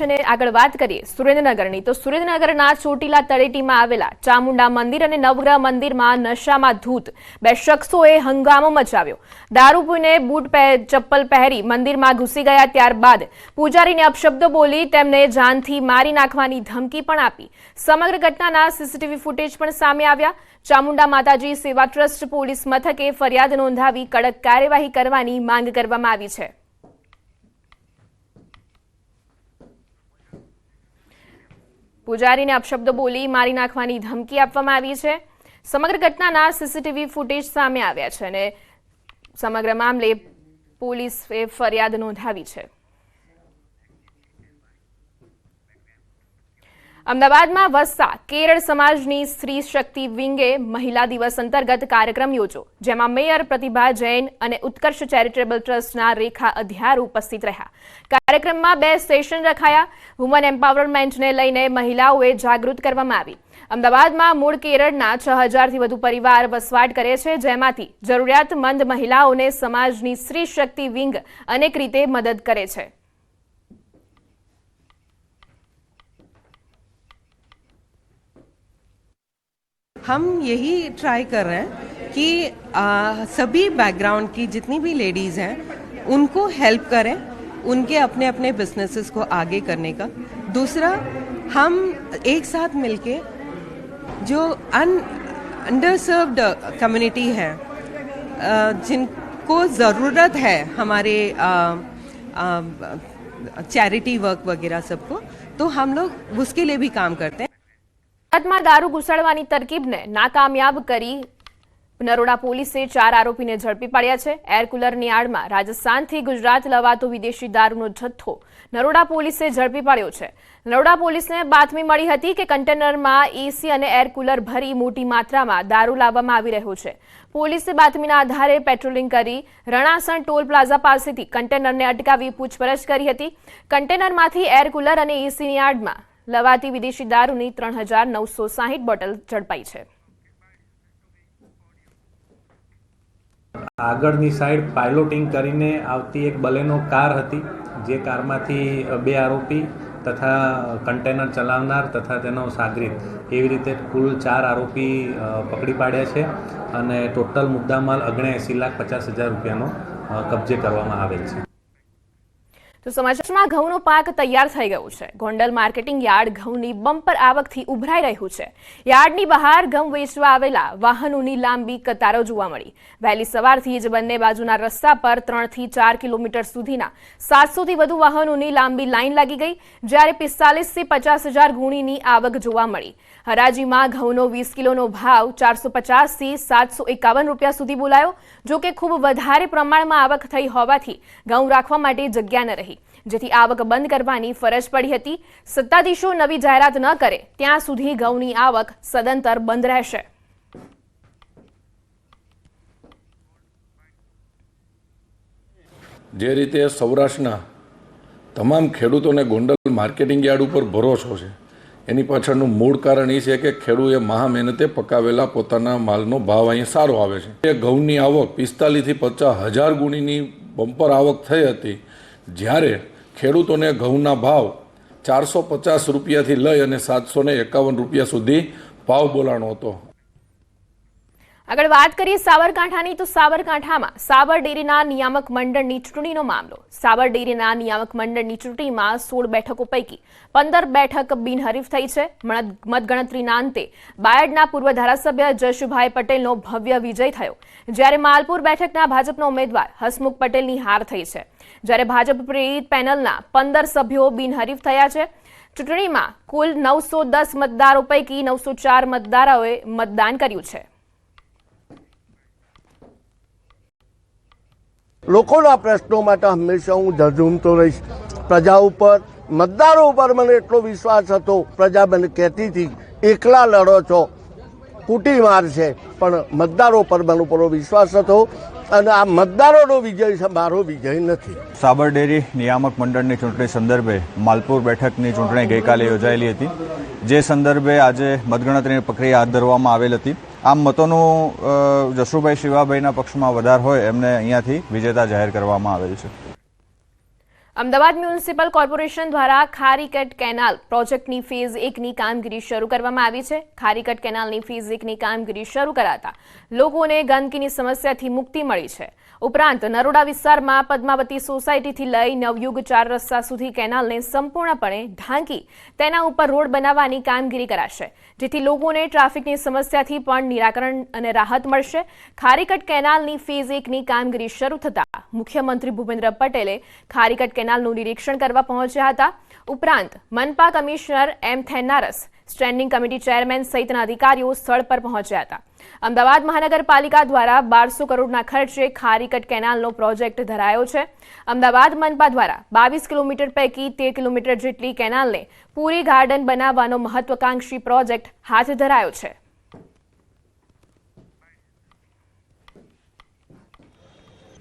છે ને આગળ વાત કરીએ સુરેન્દ્રનગરની તો સુરેન્દ્રનગરના ચોટીલા તળેટીમાં આવેલા ચામુંડા મંદિર અને નવગ્રહ મંદિરમાં નશામાં ધૂત બે શખ્સોએ હંગામો મચાવ્યો। દારૂ પીને બૂટ ચપ્પલ પહેરી મંદિરમાં ઘૂસી ગયા, ત્યારબાદ પૂજારીને અપશબ્દો બોલી તેમને જાનથી મારી નાખવાની ધમકી પણ આપી। સમગ્ર ઘટનાના સીસીટીવી ફૂટેજ પણ સામે આવ્યા। ચામુંડા માતાજી સેવા ટ્રસ્ટ પોલીસ મથકે ફરિયાદ નોંધાવી કડક કાર્યવાહી કરવાની માંગ કરવામાં આવી છે। પૂજારીને અપશબ્દો બોલી મારી નાખવાની ધમકી આપવામાં આવી છે। સમગ્ર ઘટનાના સીસીટીવી ફૂટેજ સામે આવ્યા છે અને સમગ્ર મામલે પોલીસે ફરિયાદ નોંધાવી છે। અમદાવાદમાં વસતા કેરળ સમાજની સ્ત્રી શક્તિ વિંગે મહિલા દિવસ અંતર્ગત કાર્યક્રમ યોજો, જેમાં મેયર પ્રતિભા જૈન અને ઉત્કર્ષ ચેરિટેબલ ટ્રસ્ટના રેખા અધ્યાર ઉપસ્થિત રહ્યા। કાર્યક્રમમાં 2 સેશન રખાયા। વુમન એમ્પાવરમેન્ટને લઈને મહિલાઓએ જાગૃત કરવામાં આવી। અમદાવાદમાં મૂળ કેરળના 6000થી વધુ પરિવાર વસવાટ કરે છે, જેમાંથી જરૂરિયાતમંદ મહિલાઓને સમાજની સ્ત્રી શક્તિ વિંગ અનેક રીતે મદદ કરે છે। हम यही ट्राई कर रहे हैं कि सभी बैकग्राउंड की जितनी भी लेडीज़ हैं उनको हेल्प करें, उनके अपने अपने बिजनेसेस को आगे करने का। दूसरा, हम एक साथ मिलके जो अंडरसर्व्ड कम्युनिटी है, जिनको ज़रूरत है हमारे चैरिटी वर्क वगैरह सबको, तो हम लोग उसके लिए भी काम करते हैं। ગુજરાતમાં દારૂ ઘુસાડવાની તરકીબને નાકામયાબ કરી નરોડા પોલીસે 4 આરોપીને ઝડપી પાડ્યા છે। એર કુલરની આડમાં રાજસ્થાનથી ગુજરાત લવાતો વિદેશી દારૂનો જથ્થો નરોડા પોલીસે ઝડપી પાડ્યો છે। નરોડા પોલીસને બાતમી મળી હતી કે કન્ટેનરમાં એસી અને એર કુલર ભરી મોટી માત્રામાં દારૂ લાવવામાં આવી રહ્યો છે। પોલીસે બાતમીના આધારે પેટ્રોલિંગ કરી રણાસણ ટોલ પ્લાઝા પાસેથી કન્ટેનરને અટકાવી પૂછપરછ કરી હતી। કન્ટેનરમાંથી એર કુલર અને એસીની આડમાં લવાતી વિદેશી દારૂની 3960 બોટલ ઝડપાઈ છે। આગળની સાઈડ પાઇલોટિંગ કરીને આવતી એક બલેનો કાર હતી, જે કારમાંથી 2 આરોપી તથા કન્ટેનર ચલાવનાર તથા તેનો સાગરીત એવી રીતે કુલ 4 આરોપી પકડી પાડ્યા છે અને ટોટલ મુદ્દામાલ 79,50,000 રૂપિયાનો કબજે કરવામાં આવેલ છે। તો સમાચારમાં ઘઉંનો પાક તૈયાર થઈ ગયો છે। ગોંડલ માર્કેટિંગ યાર્ડ ઘઉંની બમ્પર આવકથી ઉભરાઈ રહ્યું છે। યાર્ડની બહાર ઘઉં વેચવા આવેલા વાહનોની લાંબી કતારો જોવા મળી। વહેલી સવારથી જ બંને બાજુના રસ્તા પર 3 થી 4 કિલોમીટર સુધીના 700થી વધુ વાહનોની લાંબી લાઈન લાગી ગઈ, જ્યારે 45 થી 50,000 ગુણીની આવક જોવા મળી। હરાજીમાં ઘઉંનો 20 કિલોનો ભાવ 450 થી 751 રૂપિયા સુધી બોલાયો। જો કે ખૂબ વધારે પ્રમાણમાં આવક થઈ હોવાથી ઘઉં રાખવા માટે જગ્યા ન રહી, જેથી આવક બંધ કરવાની ફરજ પડી હતી। સત્તાધીશો નવી જાહેરાત ન કરે ત્યાં સુધી ઘઉંની આવક સદંતર બંધ રહેશે। જે રીતે સૌરાષ્ટ્રના તમામ ખેડૂતોને ગોંડલ માર્કેટિંગ યાર્ડ ઉપર ભરોસો છે, એની પાછળનું મૂળ કારણ એ છે કે ખેડૂએ મહા મહેનતે પકાવેલા પોતાના માલનો ભાવ અહીંયા સારો આવે છે। એ ઘઉંની આવક 45 થી 50,000 ગુણીની બમ્પર આવક થઈ હતી, જ્યારે ખેડૂતોને ઘઉંના ભાવ 450 રૂપિયાથી લઈ અને 751 રૂપિયા સુધી ભાવ બોલાણો હતો। આગળ વાત કરીએ સાબરકાંઠાની તો સાબરકાંઠામાં સાબર ડેરીના નિયામક મંડળની ચૂંટણીનો મામલો। સાબર ડેરીના નિયામક મંડળની ચૂંટણીમાં 16 બેઠકો પૈકી 15 બેઠક બિનહરીફ થઈ છે। મતગણતરીના અંતે બાયડના પૂર્વ ધારાસભ્ય જશુભાઈ પટેલનો ભવ્ય વિજય થયો, જ્યારે માલપુર બેઠકના ભાજપના ઉમેદવાર હસમુખ પટેલની હાર થઈ છે, જ્યારે ભાજપ પ્રેરિત પેનલના 15 સભ્યો બિનહરીફ થયા છે। ચૂંટણીમાં કુલ 910 મતદારો પૈકી 904 મતદારોએ મતદાન કર્યું છે। લોકોના પ્રશ્નો માટે હંમેશા હું ઝઝૂમતો રહીશ। પ્રજા ઉપર, મતદારો ઉપર મને એટલો વિશ્વાસ હતો। પ્રજા મને કહેતી હતી એકલા લડો છો, કૂટી માર છે, પણ મતદારો પર મને પૂરો વિશ્વાસ હતો અને આ મતદારોનો વિજય છે, મારો વિજય નથી। સાબર ડેરી નિયામક મંડળની ચૂંટણી સંદર્ભે માલપુર બેઠકની ચૂંટણી ગઈકાલે યોજાયેલી હતી, જે સંદર્ભે આજે મતગણતરીની પ્રક્રિયા હાથ ધરવામાં આવેલ હતી। આમ મતોનું જશુભાઈ શિવાભાઈના પક્ષમાં વધાર હોય એમને અહીંયાથી વિજેતા જાહેર કરવામાં આવેલ છે। અમદાવાદ મ્યુનિસિપલ કોર્પોરેશન દ્વારા ખારીકટ કેનાલ પ્રોજેક્ટની ફેઝ 1ની કામગીરી શરૂ કરવામાં આવી છે. ખારીકટ કેનાલની ફેઝ 1ની કામગીરી શરૂ કરાતા લોકોને ગંદકીની સમસ્યાથી મુક્તિ મળી છે. ઉપરાંત નરોડા વિસ્તારમાં પદ્માવતી સોસાયટીથી લઈ નવયુગ 4 રસ્તા સુધી કેનાલને સંપૂર્ણપણે ઢાંકી તેના ઉપર રોડ બનાવવાની કામગીરી કરાશે, જેથી લોકોને ટ્રાફિકની સમસ્યાથી પણ નિરાકરણ અને રાહત મળશે. ખારીકટ કેનાલની ફેઝ 1ની કામગીરી શરૂ થતાં મુખ્યમંત્રી ભૂપેન્દ્ર પટેલે ખારીકટ કેનાલનું નિરીક્ષણ કરવા પહોંચ્યા હતા. ઉપરાંત મનપા commissioner M Thennarasan, standing committee chairman સહિતના અધિકારીઓ સ્થળ પર પહોંચ્યા હતા. અમદાવાદ મહાનગરપાલિકા દ્વારા 1200 કરોડના ખર્ચે ખારીકટ કેનાલનો પ્રોજેક્ટ ધરાયો છે. અમદાવાદ મનપા દ્વારા 22 કિલોમીટર પૈકી 13 કિલોમીટર જેટલી કેનાલને પૂરી ગાર્ડન બનાવવાનો મહત્વાકાંક્ષી પ્રોજેક્ટ હાથ ધરાયો છે.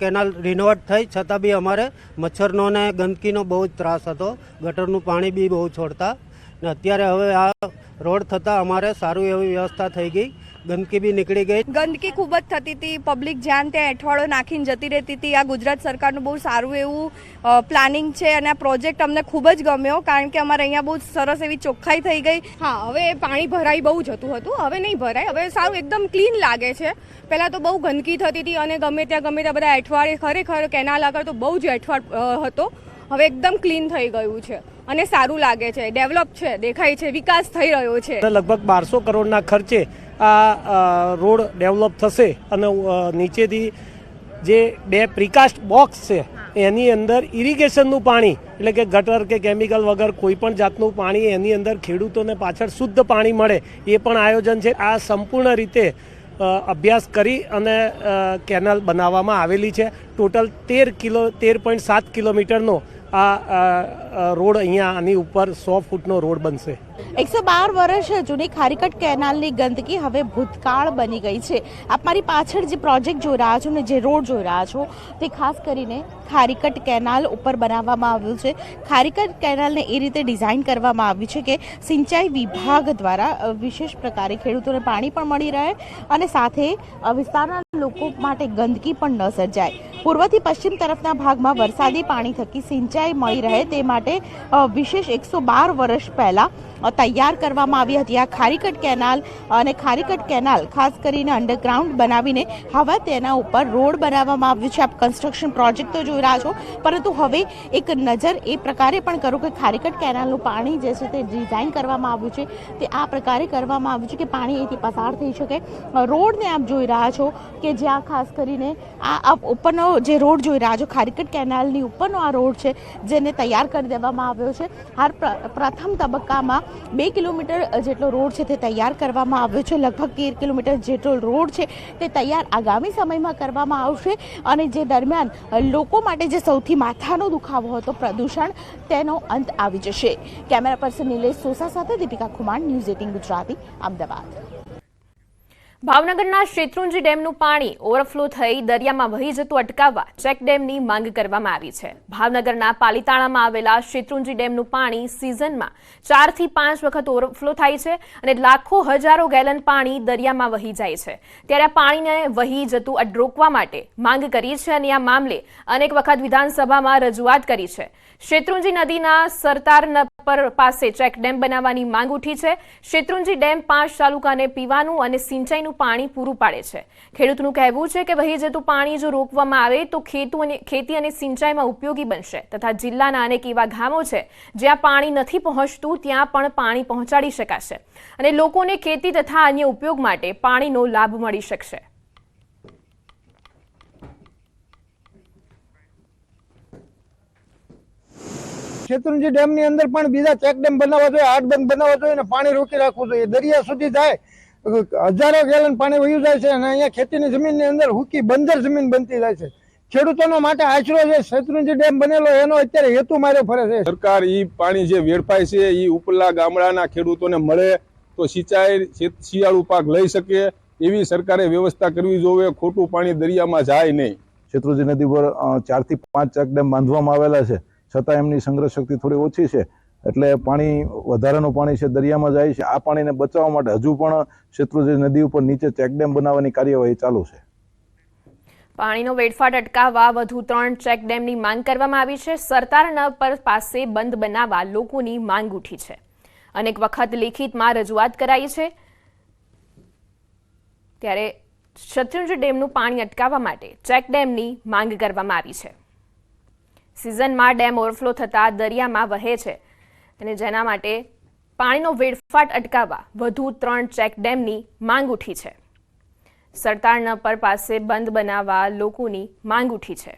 કેનાલ રિનોવેટ થઈ છતાં બી અમારે મચ્છરનો ને ગંદકીનો બહુ જ ત્રાસ હતો. ગટરનું પાણી બી બહુ છોડતા ને અત્યારે હવે આ રોડ થતાં અમારે સારું એવી વ્યવસ્થા થઈ ગઈ. ગંદકી બી નીકળી ગઈ. ગંદકી ખૂબ જ થતી હતી. પબ્લિક જ્યાં ત્યાં એઠવાડો નાખીને જતી રહેતી હતી. આ ગુજરાત સરકારનું બહુ સારું એવું પ્લાનિંગ છે અને આ પ્રોજેક્ટ અમને ખૂબ જ ગમ્યો, કારણ કે અમારે અહીંયા બહુ સરસ એવી ચોખ્ખાઈ થઈ ગઈ. હા, હવે પાણી ભરાઈ બહુ જતું હતું, હવે નહીં ભરાય. હવે સારું એકદમ ક્લીન લાગે છે. પહેલાં તો બહુ ગંદકી થતી હતી અને ગમે ત્યાં બધા એઠવાડે, ખરેખર કેનાલ આગળ તો બહુ જ એઠવાડ હતો. હવે એકદમ ક્લીન થઈ ગયું છે અને સારું લાગે છે, ડેવલપ છે, દેખાય છે, વિકાસ થઈ રહ્યો છે. લગભગ 1200 કરોડના ખર્ચે આ રોડ ડેવલપ થશે અને નીચેથી જે 2 પ્રિકાસ્ટ બોક્સ છે એની અંદર ઇરિગેશનનું પાણી, એટલે કે ગટર કે કેમિકલ વગર કોઈ પણ જાતનું પાણી એની અંદર ખેડૂતોને પાછળ શુદ્ધ પાણી મળે એ પણ આયોજન છે. આ સંપૂર્ણ રીતે અભ્યાસ કરી અને કેનાલ બનાવવામાં આવેલી છે. ટોટલ 13.7 કિલોમીટરનો આ રોડ અહીંયા આની ઉપર 100 ફૂટનો રોડ બનશે. 112 વર્ષ જૂની ખારીકટ કેનાલની ગંદકી હવે ભૂતકાળ બની ગઈ છે. આપ મારી પાછળ જે પ્રોજેક્ટ જોઈ રહ્યા છો ને જે રોડ જોઈ રહ્યા છો તે ખાસ કરીને ખારીકટ કેનાલ ઉપર બનાવવામાં આવ્યું છે. ખારીકટ કેનાલને એ રીતે ડિઝાઇન કરવામાં આવ્યું છે કે સિંચાઈ વિભાગ દ્વારા વિશેષ પ્રકારે ખેડૂતોને પાણી પણ મળી રહે અને સાથે વિસ્તારના લોકો માટે ગંદકી પણ ન સર્જાય. પૂર્વથી પશ્ચિમ તરફના ભાગમાં વરસાદી પાણી થકી સિંચાઈ મળી રહે તે માટે વિશેષ 112 વર્ષ પહેલાં તૈયાર કરવામાં આવી હતી આ ખારીકટ કેનાલ. અને ખારીકટ કેનાલ ખાસ કરીને અંડરગ્રાઉન્ડ બનાવીને હવે તેના ઉપર રોડ બનાવવામાં આવ્યું છે. આપ કન્સ્ટ્રક્શન પ્રોજેક્ટ તો જોઈ રહ્યા છો, પરંતુ હવે એક નજર એ પ્રકારે પણ કરો કે ખારીકટ કેનાલનું પાણી જે છે તે ડિઝાઇન કરવામાં આવ્યું છે તે આ પ્રકારે કરવામાં આવ્યું છે કે પાણી અહીંથી પસાર થઈ શકે. રોડને આપ જોઈ રહ્યા છો કે જ્યાં ખાસ કરીને આ ઉપરનો જે રોડ જોઈ રહ્યા છો ખારીકટ કેનાલની ઉપરનો આ રોડ છે જેને તૈયાર કરી દેવામાં આવ્યો છે. પ્રથમ તબક્કામાં 2 કિલોમીટર જેટલો રોડ છે તે તૈયાર કરવામાં આવ્યો છે. લગભગ 13 કિલોમીટર જેટલો રોડ છે તે તૈયાર આગામી સમયમાં કરવામાં આવશે અને જે દરમિયાન લોકો માટે જે સૌથી માથાનો દુખાવો હતો પ્રદૂષણ, તેનો અંત આવી જશે. કેમેરા પર્સન નિલેશ સોસા સાથે દીપિકા ખુમાણ, ન્યૂઝ 18 ગુજરાતી, અમદાવાદ. ભાવનગરના શેત્રુંજી ડેમનું પાણી ઓવરફ્લો થઈ દરિયામાં વહી જતું અટકાવવા ચેકડેમની માંગ કરવામાં આવી છે. ભાવનગરના પાલીતાણામાં આવેલા શેત્રુંજી ડેમનું પાણી સિઝનમાં 4 થી 5 વખત ઓવરફ્લો થાય છે અને લાખો હજારો ગેલન પાણી દરિયામાં વહી જાય છે. ત્યારે આ પાણીને વહી જતું રોકવા માટે માંગ કરી છે અને આ મામલે અનેક વખત વિધાનસભામાં રજૂઆત કરી છે. શેત્રુંજી નદીના સરતાર પાસે ચેકડેમ બનાવવાની માંગ ઉઠી છે. શેત્રુંજી ડેમ 5 તાલુકાને પીવાનું અને સિંચાઈનું પાણી પૂરું પાડે છે. ખેડૂતનું કહેવું છે કે વહી જતું પાણી જો રોકવામાં આવે તો ખેતી અને સિંચાઈમાં ઉપયોગી બનશે તથા જિલ્લાના અનેક એવા ગામો છે જ્યાં પાણી નથી પહોંચતું ત્યાં પણ પાણી પહોંચાડી શકાશે અને લોકોને ખેતી તથા અન્ય ઉપયોગ માટે પાણીનો લાભ મળી શકશે. શેત્રુંજી ડેમની અંદર પણ બીજા ચેક ડેમ બનાવવા જોઈએ, 8 ડેમ બનાવવા જોઈએ અને પાણી રોકી રાખવું જોઈએ. દરિયા સુધી જાય હજારો ગેલન પાણી વયું જાય છે અને અહીંયા ખેતીની જમીનની અંદર હુકી બંજર જમીન બનતી જાય છે. ખેડૂતોનો માટે આશરો છે શેત્રુંજી ડેમ બનેલો એનો અત્યારે હેતુ માર્યો ફરે છે. સરકાર ઈ પાણી જે વેડફાય છે ઈ ઉપલા ગામડાના ખેડૂતોને મળે તો સિંચાઈ શિયાળુ પાક લઈ શકે એવી સરકારે વ્યવસ્થા કરવી જોઈએ. ખોટું પાણી દરિયામાં જાય નહીં. શેત્રુંજી નદી પર 4 થી 5 ચેક ડેમ બાંધવામાં આવેલા છે, છતાં એમની સંગ્રહ શક્તિ થોડી ઓછી છે એટલે પાણી વધારાનું પાણી છે દરિયામાં જાય છે. આ પાણીને બચાવવા માટે હજુ પણ શેત્રુંજી નદી ઉપર નીચે ચેકડેમ બનાવવાની કાર્યવાહી ચાલુ છે. પાણીનો વેડફાટ અટકાવવા વધુ 3 ચેકડેમની માંગ કરવામાં આવી છે. સરકારના પાસે બંધ બનાવવા લોકોની માંગ ઉઠી છે. અનેક વખત લેખિતમાં રજૂઆત કરાઈ છે. ત્યારે શત્રુંજય ડેમનું પાણી અટકાવવા માટે ચેકડેમની માંગ કરવામાં આવી છે. સિઝનમાં ડેમ ઓવરફ્લો થતા દરિયામાં વહે છે અને જેના માટે પાણીનો વેડફાટ અટકાવવા વધુ 3 ચેકડેમની માંગ ઉઠી છે. સરકારના પાસે બંધ બનાવવા લોકોની માંગ ઉઠી છે.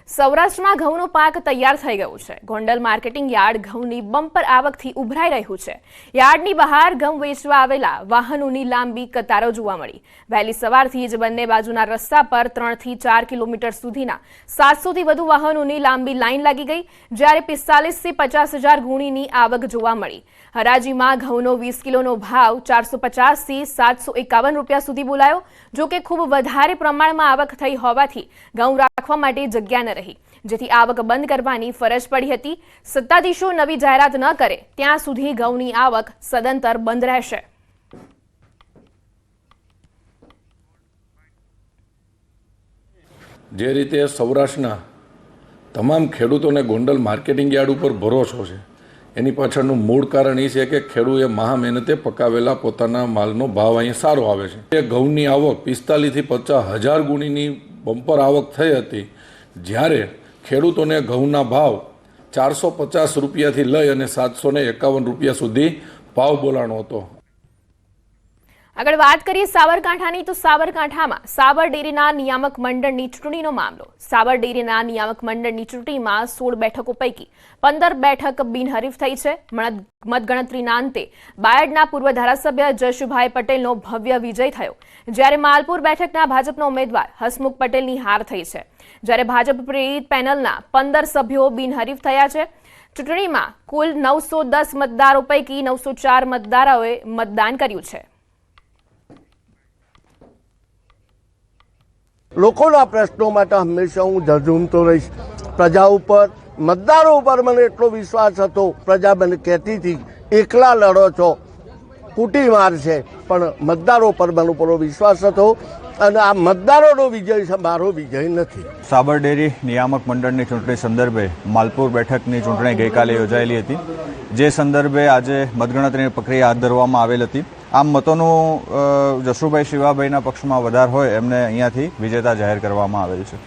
સૌરાષ્ટ્રમાં ઘઉંનો પાક તૈયાર થઈ ગયો છે. ગોંડલ માર્કેટિંગ યાર્ડ ઘઉંની બમ્પર આવકથી ઉભરાઈ રહ્યું છે. યાર્ડની બહાર ઘઉં વેચવા આવેલા વાહનોની લાંબી કતારો જોવા મળી. વહેલી સવારથી જ બંને બાજુના રસ્તા પર 3 થી 4 કિલોમીટર સુધીના 700થી વધુ વાહનોની લાંબી લાઈન લાગી ગઈ, જ્યારે 45 થી 50 હજાર ગુણીની આવક જોવા મળી. હરાજીમાં ઘઉંનો 20 કિલોનો ભાવ 450 થી 751 રૂપિયા સુધી બોલાયો. જો કે ખૂબ વધારે પ્રમાણમાં આવક થઈ હોવાથી ઘઉં રાખવા માટે જગ્યા ન રહી, જેથી આવક બંધ કરવાની ફરજ પડી હતી. સત્તાધીશો નવી જાહેરાત ન કરે ત્યાં સુધી ઘઉંની આવક સદંતર બંધ રહેશે. જે રીતે સૌરાષ્ટ્રના તમામ ખેડૂતોને ગોંડલ માર્કેટિંગ યાર્ડ ઉપર ભરોસો છે, એની પાછળનું મૂળ કારણ એ છે કે ખેડૂએ મહા મહેનતે પકાવેલા પોતાના માલનો ભાવ અહીંયા સારો આવે છે. ઘઉંની આવક 45 થી 50 હજાર ગુણીની બમ્પર આવક થઈ હતી, જ્યારે ખેડૂતોને ઘઉંના ભાવ 450 રૂપિયાથી લઈ અને 751 રૂપિયા સુધી ભાવ બોલાણો હતો. આગળ વાત કરીએ સાબરકાંઠાની, તો સાબરકાંઠામાં સાબર ડેરીના નિયામક મંડળની ચૂંટણીનો મામલો. સાબર ડેરીના નિયામક મંડળની ચૂંટણીમાં 16 બેઠકો પૈકી 15 બેઠક બિનહરીફ થઈ છે. મતગણતરીના અંતે બાયડના પૂર્વ ધારાસભ્ય જશુભાઈ પટેલનો ભવ્ય વિજય થયો, જ્યારે માલપુર બેઠકના ભાજપના ઉમેદવાર હસમુખ પટેલની હાર થઈ છે. જ્યારે ભાજપ પ્રેરિત પેનલના 15 સભ્યો બિનહરીફ થયા છે. ચૂંટણીમાં કુલ 910 મતદારો પૈકી 904 મતદારોએ મતદાન કર્યું છે. લોકોના પ્રશ્નો માટે હંમેશા હું ઝઝૂમતો રહીશ. પ્રજા ઉપર, મતદારો ઉપર મને એટલો વિશ્વાસ હતો. પ્રજા મને કહેતી હતી એકલા લડો છો, કૂટી મારશે, પણ મતદારો પર મને પૂરો વિશ્વાસ હતો અને આ મતદારોનો વિજય છે, મારો વિજય નથી. સાબર ડેરી નિયામક મંડળની ચૂંટણી સંદર્ભે માલપુર બેઠકની ચૂંટણી ગઈકાલે યોજાયેલી હતી. જે સંદર્ભે આજે મતગણતરીની પ્રક્રિયા હાથ ધરવામાં આવેલ હતી. આમ મતોનું જશુભાઈ શિવાભાઈના પક્ષમાં વધાર હોય એમને અહીંયાથી વિજેતા જાહેર કરવામાં આવેલ છે.